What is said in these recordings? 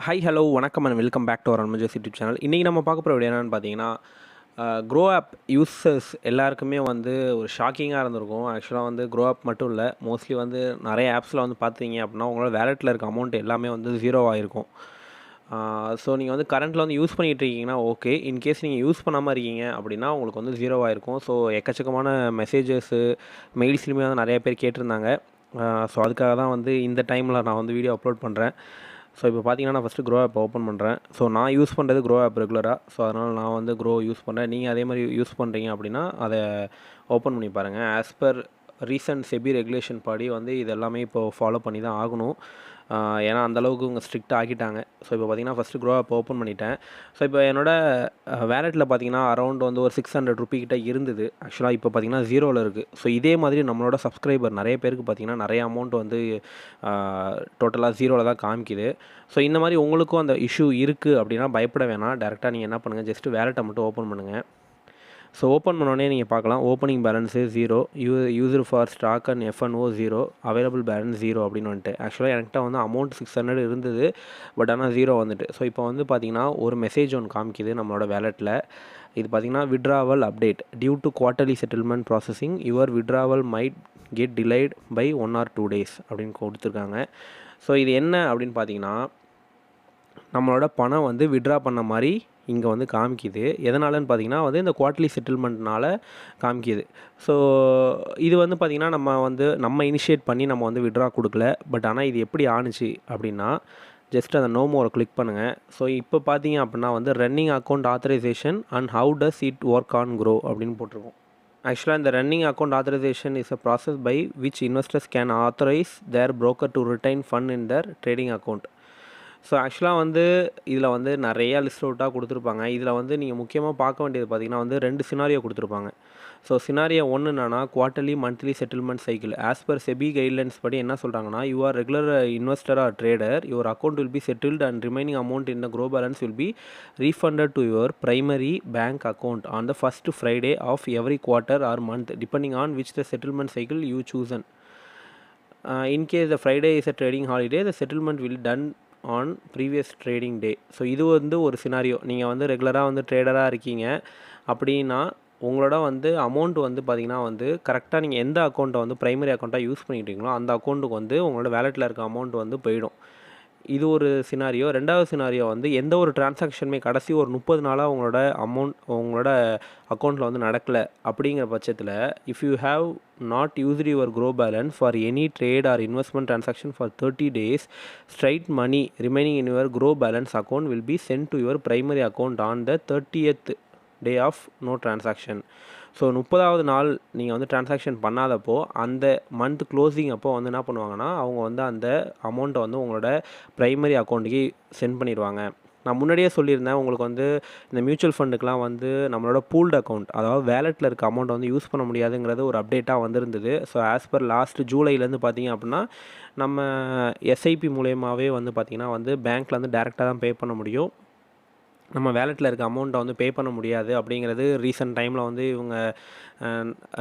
Hi hello வணக்கம் and welcome back to our அன்மஜஸ் YouTube channel. இன்றைக்கி நம்ம பார்க்க போகிற வீடியோ என்னென்னு பார்த்தீங்கன்னா, க்ரோ ஆப் யூசர்ஸ் எல்லாருக்குமே வந்து ஒரு ஷாக்கிங்காக இருந்திருக்கும். ஆக்சுவலாக வந்து க்ரோ ஆப் மட்டும் இல்லை, மோஸ்ட்லி வந்து நிறைய ஆப்ஸில் வந்து பார்த்தீங்க அப்படின்னா உங்களோட வேலெட்டில் இருக்க அமௌண்ட் எல்லாமே வந்து ஜீரோவாக இருக்கும். ஸோ நீங்கள் வந்து கரண்ட்டில் வந்து யூஸ் பண்ணிகிட்டு இருக்கீங்கன்னா ஓகே. இன்கேஸ் நீங்கள் யூஸ் பண்ணாமல் இருக்கீங்க அப்படின்னா உங்களுக்கு வந்து ஜீரோவாக இருக்கும். ஸோ எக்கச்சக்கமான மெசேஜஸ்ஸு மெயில்ஸ்லையுமே வந்து நிறைய பேர் கேட்டிருந்தாங்க. ஸோ அதுக்காக தான் வந்து இந்த டைமில் நான் வந்து வீடியோ அப்லோட் பண்ணுறேன். ஸோ இப்போ பார்த்தீங்கன்னா நான் ஃபஸ்ட்டு க்ரோ ஆப் ஓப்பன் பண்ணுறேன். ஸோ நான் யூஸ் பண்ணுறது க்ரோ ஆப் ரெகுலராக. ஸோ அதனால் நான் வந்து க்ரோ யூஸ் பண்ணுறேன். நீங்கள் அதே மாதிரி யூஸ் பண்ணுறீங்க அப்படின்னா அதை ஓப்பன் பண்ணி பாருங்கள். As per recent SEBI regulation படி வந்து இது எல்லாமே இப்போது ஃபாலோ பண்ணி தான் ஆகணும். ஏன்னா அந்தளவுக்கு இவங்க ஸ்ட்ரிக்ட் ஆக்கிட்டாங்க. ஸோ இப்போ பார்த்தீங்கன்னா ஃபஸ்ட்டு க்ரோ ஆப் ஓப்பன் பண்ணிட்டேன். ஸோ இப்போ என்னோடய வேலெட்டில் பார்த்தீங்கன்னா அரௌண்ட் வந்து ஒரு 600 ரூபி கிட்ட இருந்தது. ஆக்சுவலாக இப்போ பார்த்தீங்கன்னா ஜீரோவில் இருக்குது. ஸோ இதே மாதிரி நம்மளோட சப்ஸ்கிரைபர் நிறைய பேருக்கு பார்த்தீங்கன்னா நிறைய அமௌண்ட் வந்து டோட்டலாக ஜீரோவில் தான் காமிக்குது. ஸோ இந்த மாதிரி உங்களுக்கும் அந்த இஷ்யூ இருக்குது அப்படின்னா பயப்பட வேணாம். டேரெக்டாக நீங்கள் என்ன பண்ணுங்கள், ஜஸ்ட்டு வேலெட்டை மட்டும் ஓப்பன் பண்ணுங்கள். ஸோ ஓப்பன் பண்ணோடனே நீங்கள் பார்க்கலாம், opening balance zero, user for stock and FNO zero, available balance zero அப்படின்னு வந்துட்டு. ஆக்சுவலாக என்கிட்ட வந்து அமௌண்ட் 600 இருந்தது, பட் ஆனால் ஜீரோ வந்துட்டு. ஸோ இப்போ வந்து பார்த்தீங்கன்னா ஒரு மெசேஜ் ஒன்று காமிக்குது நம்மளோட வேலெட்டில். இது பார்த்தீங்கன்னா withdrawal update due to quarterly settlement processing your withdrawal might get delayed by 1 or 2 days அப்படின்னு கொடுத்துருக்காங்க. ஸோ இது என்ன அப்படின்னு பார்த்தீங்கன்னா, நம்மளோட பணம் வந்து விட்ரா பண்ண மாதிரி இங்கே வந்து காமிக்குது. எதனாலன்னு பார்த்தீங்கன்னா வந்து இந்த குவார்ட்டர்லி செட்டில்மெண்ட்னால காமிக்குது. ஸோ இது வந்து பார்த்திங்கன்னா நம்ம இனிஷியேட் பண்ணி நம்ம வந்து விட்ரா கொடுக்கல. பட் ஆனால் இது எப்படி ஆணுச்சு அப்படின்னா, ஜஸ்ட் அந்த நோ மோரை கிளிக் பண்ணுங்கள். ஸோ இப்போ பார்த்தீங்க அப்படின்னா வந்து running account authorisation and how does it work on Groww அப்படின்னு போட்டிருக்கோம். ஆக்சுவலாக இந்த running account authorisation is a process by which investors can authorise their broker to retain fund in their trading account. So ஆக்சுவலாக வந்து இதில் வந்து நிறையா list அவுட்டாக கொடுத்துருப்பாங்க. இதில் வந்து நீங்கள் முக்கியமாக பார்க்க வேண்டியது பார்த்திங்கன்னா வந்து 2 சினாரியோ கொடுத்துருப்பாங்க. ஸோ சினாரியோ ஒன்று என்னன்னா quarterly monthly settlement cycle. As per SEBI guidelines படி என்ன சொல்கிறாங்கன்னா, you are regular investor or trader, your account will be settled and remaining amount in the Groww balance will be refunded to your primary bank account on the first Friday of every quarter or month depending on which the settlement cycle you chosen. In case the Friday is a trading holiday, the settlement will done on previous trading day. So இது வந்து ஒரு scenario. நீங்கள் வந்து ரெகுலராக வந்து ட்ரேடராக இருக்கீங்க அப்படின்னா உங்களோட வந்து அமௌண்ட் வந்து பார்த்திங்கன்னா வந்து கரெக்டாக நீங்கள் எந்த அக்கௌண்ட்டை வந்து ப்ரைமரி அக்கௌண்ட்டாக யூஸ் பண்ணிக்கிட்டீங்களோ அந்த அக்கௌண்ட்டுக்கு வந்து உங்களோட வேலெட்டில் இருக்க அமௌண்ட் வந்து போயிடும். இது ஒரு சினாரியோ. ரெண்டாவது சினாரியோ வந்து எந்த ஒரு டிரான்சாக்ஷனுமே கடைசி ஒரு 30 நாளாக உங்களோட அக்கௌண்ட்டில் வந்து நடக்கலை அப்படிங்கிற பட்சத்தில், if you have not used your Groww balance for any trade or investment transaction for 30 days, straight money remaining in your Groww balance account will be sent to your primary account on the 30th day of no transaction. So 30வது நாள் நீங்கள் வந்து transaction பண்ணாதப்போ அந்த month closing அப்போ வந்து என்ன பண்ணுவாங்கன்னா, அவங்க வந்து அந்த அமௌண்ட்டை வந்து உங்களோட ப்ரைமரி அக்கௌண்ட்டுக்கு சென்ட் பண்ணிடுவாங்க. நான் முன்னாடியே சொல்லியிருந்தேன், உங்களுக்கு வந்து இந்த மியூச்சுவல் ஃபண்டுக்கெலாம் வந்து நம்மளோட பூல்டு அக்கௌண்ட், அதாவது வேலெட்டில் இருக்க அமௌண்ட்டை வந்து யூஸ் பண்ண முடியாதுங்கிறது ஒரு அப்டேட்டாக வந்திருந்தது. ஸோ ஆஸ் பர் லாஸ்ட் ஜூலைலேருந்து பார்த்தீங்க அப்படின்னா நம்ம எஸ்ஐபி மூலயமாவே வந்து பார்த்திங்கன்னா வந்து பேங்க்கில் வந்து டேரெக்டாக தான் பே பண்ண முடியும். நம்ம வேலெட்டில் இருக்க அமௌண்ட்டை வந்து பே பண்ண முடியாது அப்படிங்கிறது ரீசெண்ட் டைமில் வந்து இவங்க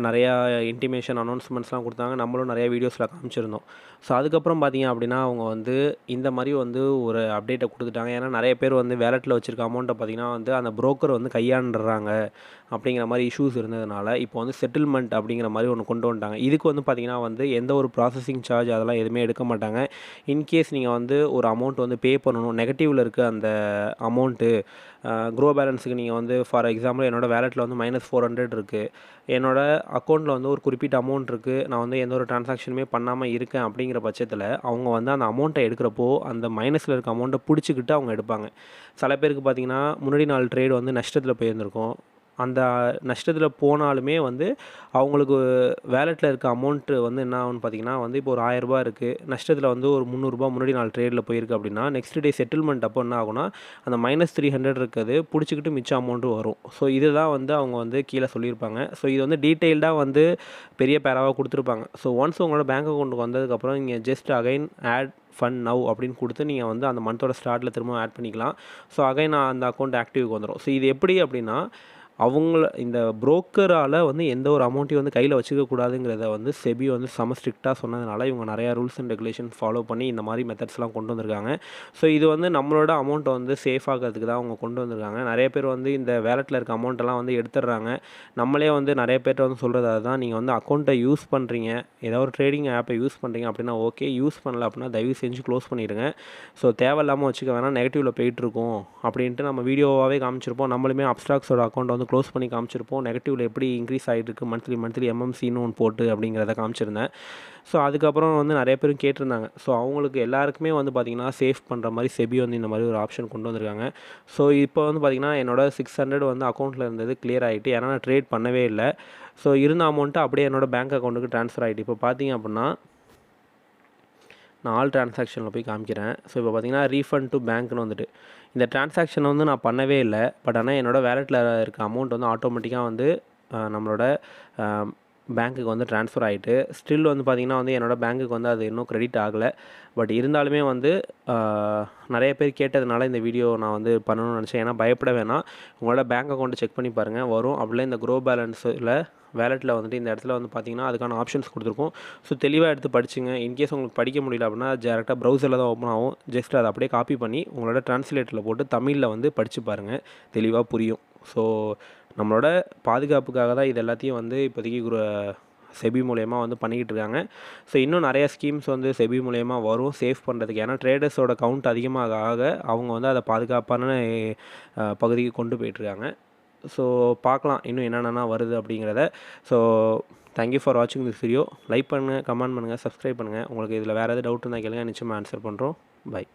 நிறையா இன்டிமேஷன் அனௌன்ஸ்மெண்ட்ஸ்லாம் கொடுத்தாங்க. நம்மளும் நிறையா வீடியோஸில் காமிச்சிருந்தோம். ஸோ அதுக்கப்புறம் பார்த்திங்க அப்படின்னா அவங்க வந்து இந்த மாதிரி வந்து ஒரு அப்டேட்டை கொடுத்துட்டாங்க. ஏன்னா நிறைய பேர் வந்து வேலெட்டில் வச்சுருக்க அமௌண்ட்டை பார்த்திங்கன்னா வந்து அந்த புரோக்கர் வந்து கையாண்டுறாங்க அப்படிங்கிற மாதிரி இஷ்யூஸ் இருந்ததுனால இப்போ வந்து செட்டில்மெண்ட் அப்படிங்கிற மாதிரி ஒன்று கொண்டு வந்துட்டாங்க. இதுக்கு வந்து பார்த்திங்கன்னா வந்து எந்த ஒரு ப்ராசஸிங் சார்ஜ் அதெல்லாம் எதுவுமே எடுக்க மாட்டாங்க. இன்கேஸ் நீங்கள் வந்து ஒரு அமௌண்ட் வந்து பே பண்ணணும், நெகட்டிவில் இருக்க அந்த அமௌண்ட்டு க்ரோ பேலன்ஸுக்கு நீங்கள் வந்து ஃபார் எக்ஸாம்பிள் என்னோடய வேலெட்டில் வந்து -400 இருக்குது, என்னோடய அக்கௌண்ட்டில் வந்து ஒரு குறிப்பிட்ட அமௌண்ட் இருக்குது, நான் வந்து எந்த ஒரு டிரான்சாக்ஷனுமே பண்ணாமல் இருக்கேன் அப்படிங்கிற பட்சத்தில் அவங்க வந்து அந்த அமௌண்ட்டை எடுக்கிறப்போ அந்த மைனஸில் இருக்க அமௌண்ட்டை பிடிச்சிக்கிட்டு அவங்க எடுப்பாங்க. சில பேருக்கு பார்த்திங்கன்னா முன்னாடி நாள் ட்ரேட் வந்து நஷ்டத்தில் போயிருந்திருக்கும். அந்த நஷ்டத்தில் போனாலுமே வந்து அவங்களுக்கு வேலெட்டில் இருக்க அமௌண்ட்டு வந்து என்ன ஆகும்னு பார்த்திங்கன்னா வந்து இப்போ ஒரு ₹1000 இருக்குது, நஷ்டத்தில் வந்து ஒரு ₹300 முன்னாடி நாள் ட்ரேடில் போயிருக்கு அப்படின்னா நெக்ஸ்ட் டே செட்டில்மெண்ட் அப்போ என்ன ஆகும்னா அந்த -300 இருக்கிறது பிடிச்சிக்கிட்டு மிச்ச அமௌண்ட்டு வரும். ஸோ இதுதான் வந்து அவங்க வந்து கீழே சொல்லியிருப்பாங்க. ஸோ இது வந்து டீட்டெயில்டாக வந்து பெரிய பேராவாக கொடுத்துருப்பாங்க. ஸோ ஒன்ஸ் உங்களோட பேங்க் அக்கௌண்ட்டுக்கு வந்ததுக்கப்புறம் நீங்கள் just again add fund now அப்படின்னு கொடுத்து நீங்கள் வந்து அந்த மந்தோட ஸ்டார்ட்டில் திரும்ப ஆட் பண்ணிக்கலாம். ஸோ அகைன் அந்த அக்கௌண்ட் ஆக்டிவ்க்கு வந்துடும். ஸோ இது எப்படி அப்படின்னா இந்த புரோக்கரால் வந்து எந்த ஒரு அமௌண்ட்டையும் வந்து கையில் வச்சுக்கக்கூடாதுங்கிறத வந்து செபி வந்து செம ஸ்ட்ரிக்டாக சொன்னதுனால இவங்க நிறையா ரூல்ஸ் அண்ட் ரெகுலேஷன் ஃபாலோ பண்ணி இந்த மாதிரி மெத்தட்ஸ்லாம் கொண்டு வந்திருக்காங்க. ஸோ இது வந்து நம்மளோட அமௌண்ட்டை வந்து சேஃப் ஆகிறதுக்கு தான் அவங்க கொண்டு வந்திருக்காங்க. நிறைய பேர் வந்து இந்த வேலெட்டில் இருக்க அமௌண்ட்டெல்லாம் வந்து எடுத்துடுறாங்க. நம்மளே வந்து நிறைய பேர்ட்ட வந்து சொல்கிறது அதுதான், நீங்கள் வந்து அக்கௌண்ட்டை யூஸ் பண்ணுறீங்க, ஏதோ ஒரு ட்ரேடிங் ஆப்பை யூஸ் பண்ணுறீங்க அப்படின்னா ஓகே, யூஸ் பண்ணல அப்படின்னா தயவு செஞ்சு க்ளோஸ் பண்ணிடுங்க. ஸோ தேவையில்லாமல் வச்சுக்க வேணாம், நெகட்டிவில் போயிட்டுருக்கும் அப்படின்ட்டு நம்ம வீடியோவாகவே காமிச்சிருப்போம். நம்மளுமே அப்ஸ்ட்ராக்ஸோட அக்கௌண்ட்டை வந்து க்ளோஸ் பண்ணி காமிச்சிருப்போம். நெகட்டிவில் எப்படி இன்க்ரீஸ் ஆகிட்டு இருக்குது மந்த்லி எம்எம்சின்னு ஒன்று போட்டு அப்படிங்கிறத காமிச்சிருந்தேன். ஸோ அதுக்கப்புறம் வந்து நிறைய பேரும் கேட்டிருந்தாங்க. ஸோ அவங்களுக்கு எல்லாருக்குமே வந்து பார்த்திங்கன்னா சேஃப் பண்ணுற மாதிரி செபி வந்து இந்த மாதிரி ஒரு ஆப்ஷன் கொண்டு வந்திருக்காங்க. ஸோ இப்போ வந்து பார்த்திங்கன்னா என்னோட 600 வந்து அக்கௌண்ட்டில் இருந்தது கிளியர் ஆகிட்டு, ஏன்னா நான் ட்ரேட் பண்ணவே இல்லை. ஸோ இருந்த அமௌண்ட்டு அப்படியே என்னோடய பேங்க் அக்கௌண்ட்டுக்கு ட்ரான்ஸ்ஃபர் ஆகிட்டு, இப்போ பார்த்திங்க அப்படின்னா நான் ஆல் ட்ரான்சாக்ஷனில் போய் காமிக்கிறேன். ஸோ இப்போ பார்த்திங்கன்னா ரீஃபண்ட் டு பேங்க்னு வந்துட்டு இந்த ட்ரான்சாக்ஷனை வந்து நான் பண்ணவே இல்லை. பட் ஆனால் என்னோடய வேலெட்டில் இருக்க அமௌண்ட் வந்து ஆட்டோமேட்டிக்காக வந்து நம்மளோட பேங்க்குக்கு வந்து ட்ரான்ஸ்ஃபர் ஆகிட்டு, ஸ்டில் வந்து பார்த்திங்கன்னா வந்து என்னோடய பேங்க்குக்கு வந்து அது இன்னும் க்ரெடிட் ஆகலை. பட் இருந்தாலுமே வந்து நிறைய பேர் கேட்டதுனால இந்த வீடியோ நான் வந்து பண்ணணும்னு நினச்சேன். ஏன்னா பயப்பட வேணாம், உங்களோட பேங்க் அக்கௌண்ட்டை செக் பண்ணி பாருங்கள், வரும். அப்படிலாம் இந்த க்ரோ பேலன்ஸில் வேலெட்டில் வந்துட்டு இந்த இடத்துல வந்து பார்த்திங்கன்னா அதுக்கான ஆப்ஷன்ஸ் கொடுத்துருக்கோம். ஸோ தெளிவாக எடுத்து படிச்சுங்க. இன்கேஸ் உங்களுக்கு படிக்க முடியல அப்படின்னா டேரெக்டாக ப்ரௌசரில் தான் ஓப்பன் ஆகும். ஜஸ்ட் அதை அப்படியே காப்பி பண்ணி உங்களோட ட்ரான்ஸ்லேட்டரில் போட்டு தமிழில் வந்து படித்து பாருங்கள், தெளிவாக புரியும். ஸோ நம்மளோட பாதுகாப்புக்காக தான் இது எல்லாத்தையும் வந்து இப்போதைக்கு செபி மூலயமா வந்து பண்ணிக்கிட்டு இருக்காங்க. ஸோ இன்னும் நிறையா ஸ்கீம்ஸ் வந்து செபி மூலயமா வரும் சேஃப் பண்ணுறதுக்கு. ஏன்னா ட்ரேடர்ஸோட கவுண்ட் அதிகமாக அவங்க வந்து அதை பாதுகாப்பான பகுதிக்கு கொண்டு போயிட்டுருக்காங்க. ஸோ பார்க்கலாம் இன்னும் என்னென்னா வருது அப்படிங்கிறத. ஸோ தேங்க்யூ ஃபார் வாட்சிங் திஸ் வீடியோ. லைக் பண்ணுங்கள், கமெண்ட் பண்ணுங்கள், சப்ஸ்கிரைப் பண்ணுங்கள். உங்களுக்கு இதில் வேறு எதாவது டவுட் இருந்தால் கேளுங்க, நிச்சயமாக ஆன்சர் பண்ணுறோம். பை.